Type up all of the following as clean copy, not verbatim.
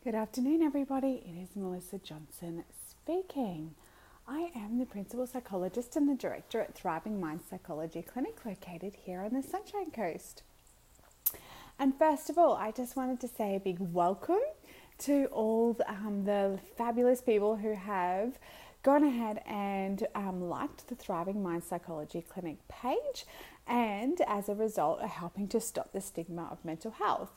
Good afternoon, everybody. It is Melissa Johnson speaking. I am the Principal Psychologist and the Director at Thriving Mind Psychology Clinic located here on the Sunshine Coast. And first of all, I just wanted to say a big welcome to all the fabulous people who have gone ahead and liked the Thriving Mind Psychology Clinic page and as a result are helping to stop the stigma of mental health.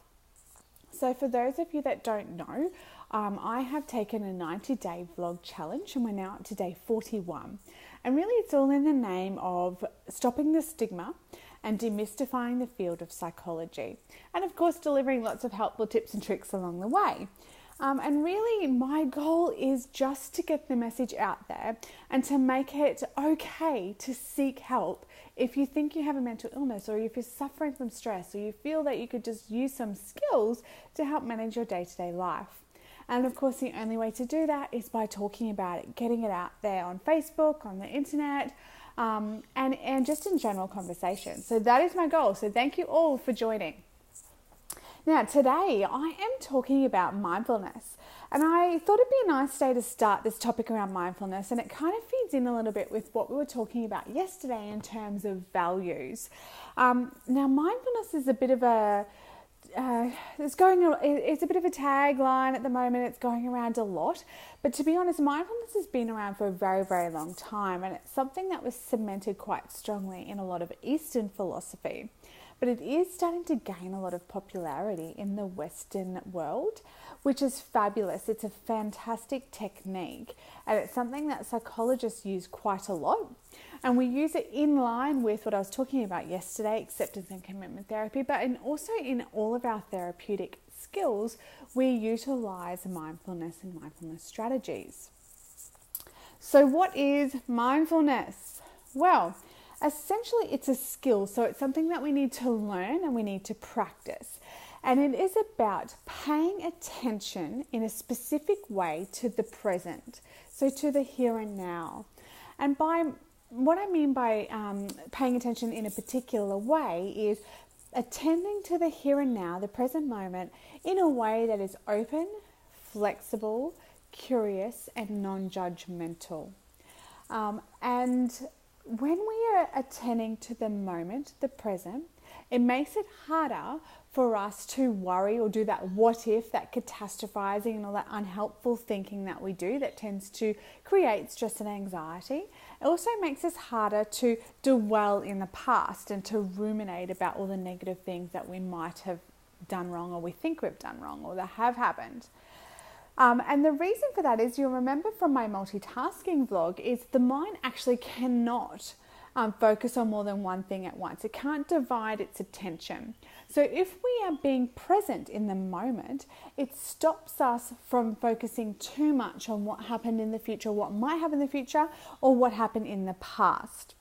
So for those of you that don't know, I have taken a 90-day vlog challenge and we're now up to day 41. And really it's all in the name of stopping the stigma and demystifying the field of psychology. And of course, delivering lots of helpful tips and tricks along the way. And really my goal is just to get the message out there and to make it okay to seek help if you think you have a mental illness or if you're suffering from stress or you feel that you could just use some skills to help manage your day-to-day life. And of course, the only way to do that is by talking about it, getting it out there on Facebook, on the internet, and just in general conversation. So that is my goal. So thank you all for joining. Now, today I am talking about mindfulness, and I thought it'd be a nice day to start this topic around mindfulness, and it kind of feeds in a little bit with what we were talking about yesterday in terms of values. Now, mindfulness is a bit of a it's a bit of a tagline at the moment. It's going around a lot, but to be honest, mindfulness has been around for a very, very long time, and it's something that was cemented quite strongly in a lot of Eastern philosophy. But it is starting to gain a lot of popularity in the Western world, which is fabulous. It's a fantastic technique, and it's something that psychologists use quite a lot. And we use it in line with what I was talking about yesterday, acceptance and commitment therapy, but also in all of our therapeutic skills, we utilize mindfulness and mindfulness strategies. So what is mindfulness? Well, essentially, it's a skill, so it's something that we need to learn and we need to practice. And it is about paying attention in a specific way to the present, so to the here and now. And by what I mean by paying attention in a particular way is attending to the here and now, the present moment, in a way that is open, flexible, curious, and non-judgmental. And when we are attending to the moment, the present, it makes it harder for us to worry or do that what if, that catastrophizing and all that unhelpful thinking that we do that tends to create stress and anxiety. It also makes it harder to dwell in the past and to ruminate about all the negative things that we might have done wrong or we think we've done wrong or that have happened. And the reason for that is, you'll remember from my multitasking vlog, is the mind actually cannot focus on more than one thing at once. It can't divide its attention. So if we are being present in the moment, it stops us from focusing too much on what happened in the future, what might happen in the future, or what happened in the past.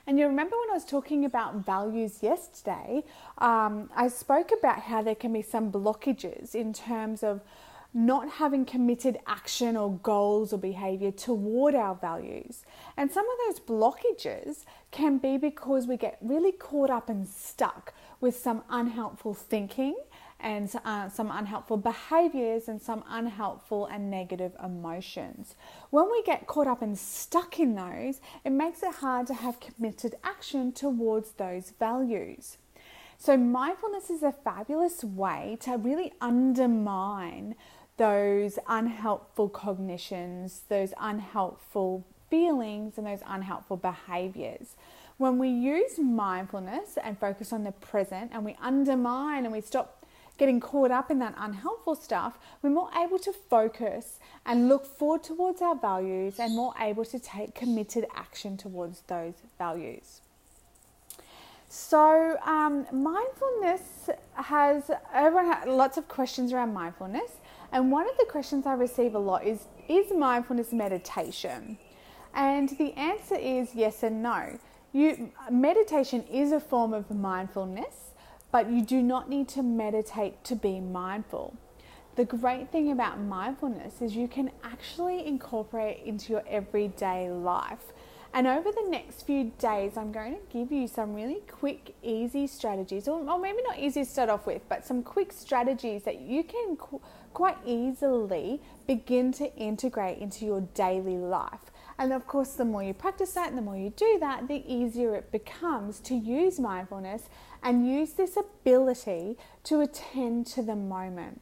And you remember when I was talking about values yesterday, I spoke about how there can be some blockages in terms of not having committed action or goals or behavior toward our values. And some of those blockages can be because we get really caught up and stuck with some unhelpful thinking and some unhelpful behaviors and some unhelpful and negative emotions. When we get caught up and stuck in those, it makes it hard to have committed action towards those values. So mindfulness is a fabulous way to really undermine those unhelpful cognitions, those unhelpful feelings, and those unhelpful behaviors. When we use mindfulness and focus on the present, and we undermine and we stop getting caught up in that unhelpful stuff, we're more able to focus and look forward towards our values and more able to take committed action towards those values. So mindfulness everyone has lots of questions around mindfulness. And one of the questions I receive a lot is mindfulness meditation? And the answer is yes and no. Meditation is a form of mindfulness, but you do not need to meditate to be mindful. The great thing about mindfulness is you can actually incorporate it into your everyday life. And over the next few days, I'm going to give you some really quick, easy strategies, or maybe not easy to start off with, but some quick strategies that you can quite easily begin to integrate into your daily life. And of course, the more you practice that and the more you do that, the easier it becomes to use mindfulness and use this ability to attend to the moment.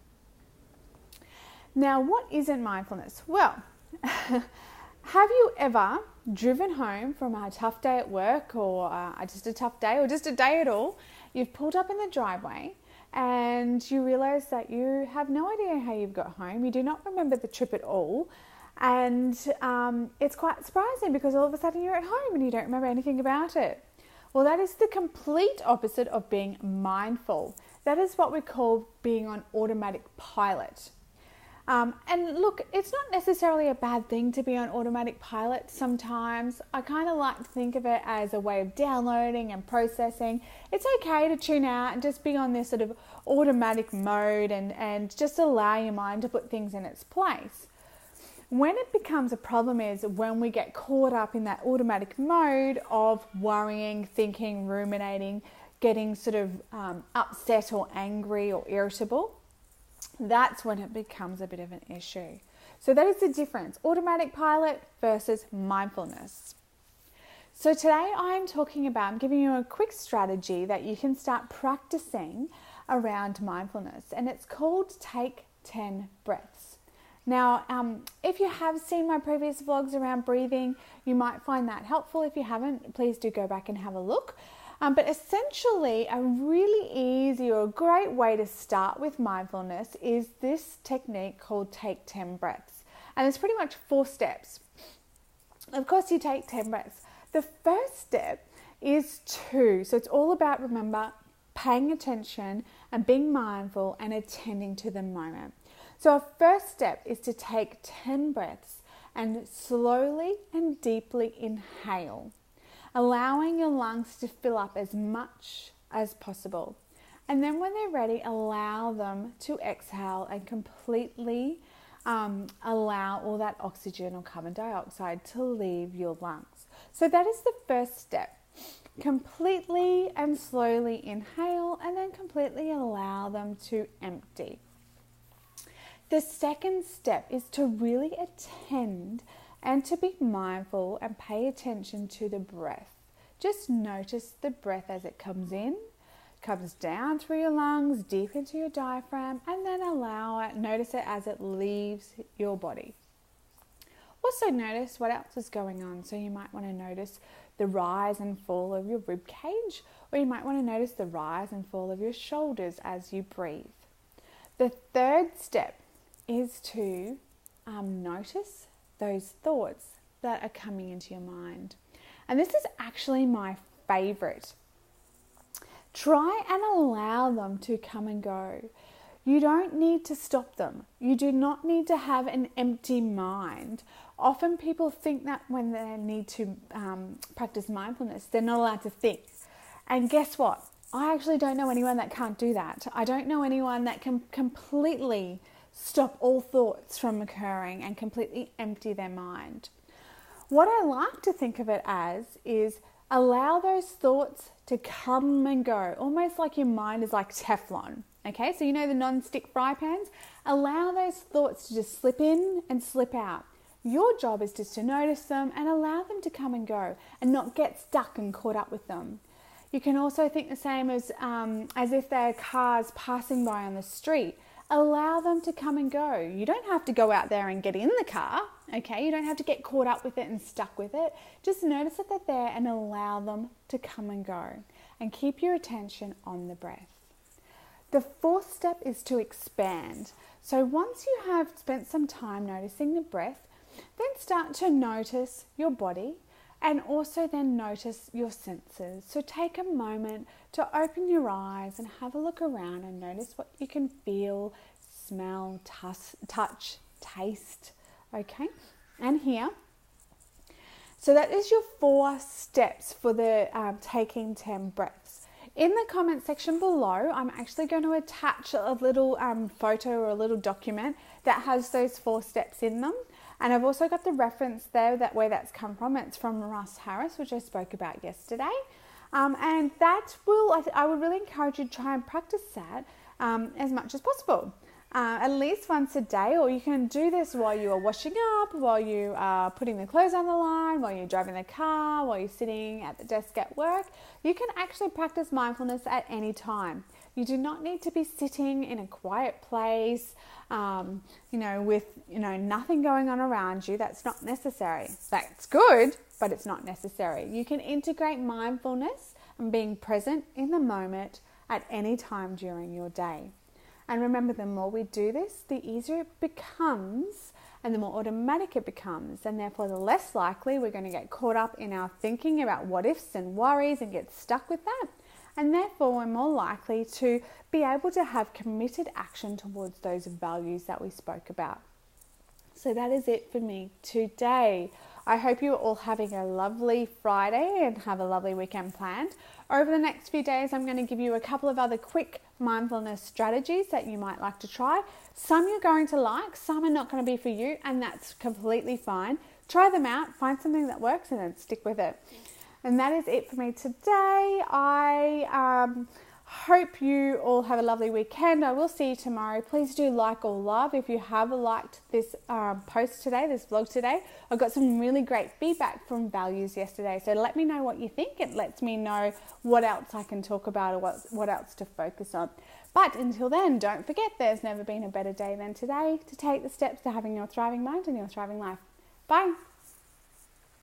Now, what isn't mindfulness? Well, have you ever driven home from a tough day at work, or just a tough day, or just a day at all? You've pulled up in the driveway and you realise that you have no idea how you've got home. You do not remember the trip at all. And it's quite surprising because all of a sudden you're at home and you don't remember anything about it. Well, that is the complete opposite of being mindful. That is what we call being on automatic pilot. And look, it's not necessarily a bad thing to be on automatic pilot sometimes. I kind of like to think of it as a way of downloading and processing. It's okay to tune out and just be on this sort of automatic mode and just allow your mind to put things in its place. When it becomes a problem is when we get caught up in that automatic mode of worrying, thinking, ruminating, getting sort of upset or angry or irritable. That's when it becomes a bit of an issue. So that is the difference, automatic pilot versus mindfulness. So today I'm giving you a quick strategy that you can start practicing around mindfulness, and it's called Take 10 Breaths. Now, if you have seen my previous vlogs around breathing, you might find that helpful. If you haven't, please do go back and have a look. But essentially, a really easy or a great way to start with mindfulness is this technique called Take 10 Breaths. And it's pretty much 4 steps. Of course, you take 10 breaths. The first step is 2. So it's all about, remember, paying attention and being mindful and attending to the moment. So our first step is to take 10 breaths and slowly and deeply inhale, allowing your lungs to fill up as much as possible. And then when they're ready, allow them to exhale and completely allow all that oxygen or carbon dioxide to leave your lungs. So that is the first step. Completely and slowly inhale and then completely allow them to empty. The second step is to really attend and to be mindful and pay attention to the breath. Just notice the breath as it comes in, comes down through your lungs, deep into your diaphragm, and then notice it as it leaves your body. Also notice what else is going on. So you might want to notice the rise and fall of your rib cage, or you might want to notice the rise and fall of your shoulders as you breathe. The third step is to notice those thoughts that are coming into your mind. And this is actually my favorite. Try and allow them to come and go. You don't need to stop them. You do not need to have an empty mind. Often people think that when they need to practice mindfulness, they're not allowed to think. And guess what? I actually don't know anyone that can't do that. I don't know anyone that can completely stop all thoughts from occurring and completely empty their mind. What I like to think of it as is allow those thoughts to come and go, almost like your mind is like Teflon. Okay, so you know the non-stick fry pans? Allow those thoughts to just slip in and slip out. Your job is just to notice them and allow them to come and go and not get stuck and caught up with them. You can also think the same as if they're cars passing by on the street. Allow them to come and go. You don't have to go out there and get in the car, okay? You don't have to get caught up with it and stuck with it. Just notice that they're there and allow them to come and go. And keep your attention on the breath. The fourth step is to expand. So once you have spent some time noticing the breath, then start to notice your body and also then notice your senses. So take a moment to open your eyes and have a look around and notice what you can feel, smell, touch, taste, okay? And hear. So that is your 4 steps for the taking 10 breaths. In the comment section below, I'm actually going to attach a little photo or a little document that has those 4 steps in them. And I've also got the reference there that where that's come from. It's from Russ Harris, which I spoke about yesterday. And that I would really encourage you to try and practice that as much as possible. At least once a day, or you can do this while you are washing up, while you are putting the clothes on the line, while you're driving the car, while you're sitting at the desk at work. You can actually practice mindfulness at any time. You do not need to be sitting in a quiet place, with nothing going on around you. That's not necessary. That's good, but it's not necessary. You can integrate mindfulness and being present in the moment at any time during your day. And remember, the more we do this, the easier it becomes and the more automatic it becomes. And therefore, the less likely we're going to get caught up in our thinking about what ifs and worries and get stuck with that. And therefore, we're more likely to be able to have committed action towards those values that we spoke about. So that is it for me today. I hope you are all having a lovely Friday and have a lovely weekend planned. Over the next few days, I'm going to give you a couple of other quick mindfulness strategies that you might like to try. Some you're going to like, some are not going to be for you, and that's completely fine. Try them out, find something that works, and then stick with it. And that is it for me today. I hope you all have a lovely weekend. I will see you tomorrow. Please do like or love if you have liked this post today, this vlog today. I got some really great feedback from values yesterday. So let me know what you think. It lets me know what else I can talk about or what else to focus on. But until then, don't forget there's never been a better day than today to take the steps to having your thriving mind and your thriving life. Bye.